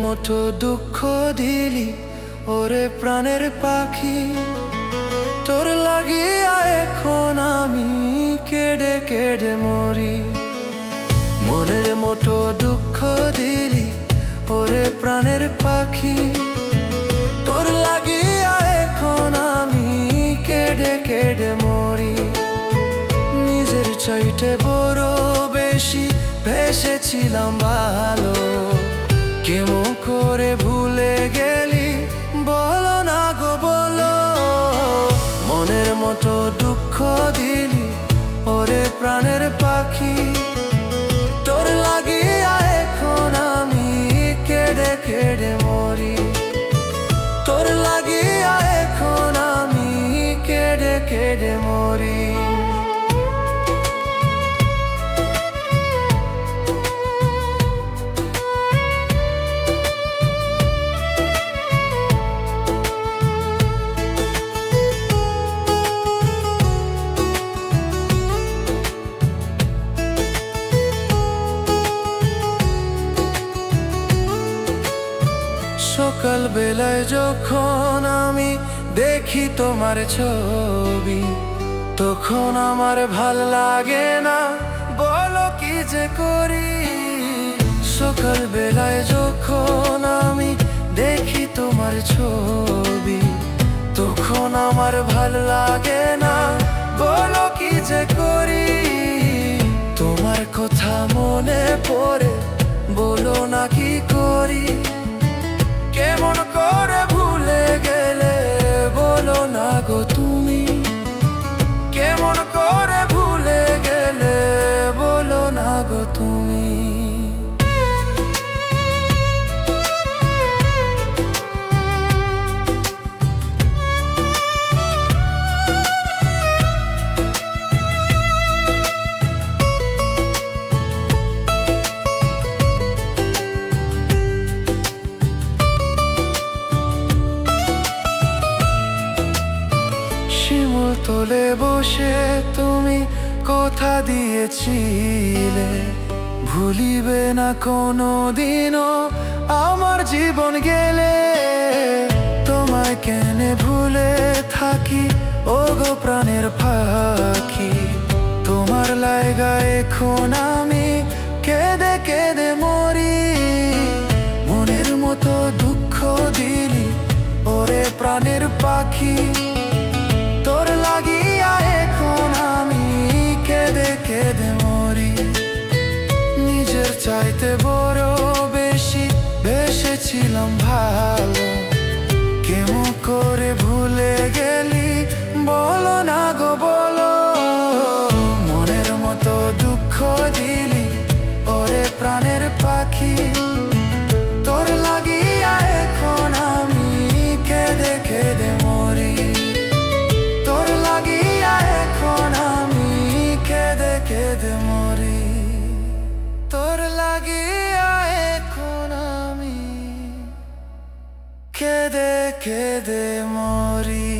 মতো দুঃখ দিলি ওরে প্রাণের পাখি, তোর লাগিয়া এখন আমি কেঁদে কেঁদে মরি। মনের মতো দুঃখ দিলি ওরে প্রাণের পাখি, তোর লাগিয়া এখন আমি কেঁদে কেঁদে মরি। নিজের চাইতে বড় বেশি ভেসেছিলাম ভালো, কেমন করে ভুলে গেলি বলো না গো বলো। মনের মতো দুঃখ দিলি ওরে প্রাণের পাখি, তোর লাগিয়া এখন আমি কেঁদে কেঁদে মরি। তোর লাগিয়া এখন আমি কেঁদে কেঁদে মরি। সকাল বেলায় যখন আমি দেখি তোমার ছবি, তখন আমার ভাল লাগে না, বলো কি যে করি। সকাল বেলায় যখন আমি দেখি তোমার ছবি, তখন আমার ভাল লাগে না, বলো কি যে করি। তোমার কথা মনে পড়ে, বলো না কি করি। কেমন করে ভুলে গেলে বলো না গো তুমি, কেমন করে ভুলে গেলে বলো না গো তুমি। শিমুল তলে বসে তুমি কথা দিয়েছিলে, ভুলিবে না কোনো দিনও আমার জীবন গেলে। তোমায় কেন ভুলে থাকি ও গো প্রাণের পাখি, তোমার লাইগা এখন আমি কেঁদে কেঁদে মরি। মনের মতো দুঃখ দিলি ওরে প্রাণের পাখি, তোর লাগিয়া এখন আমি কেঁদে কেঁদে মরি। নিজের চাইতে বড় বেশি ভেসেছিলাম ভালো, কেমন করে ভুলে গেলি বলো না গো বলো। মনের মতো দুঃখ দিলি ওরে প্রাণের পাখি, তোর লাগিয়া এখন আমি কেঁদে কেঁদে মরি। তোর লাগিয়া এখন আমি কেঁদে কেঁদে মরি। তোর লাগিয়া এখন আমি কেঁদে কেঁদে মরি।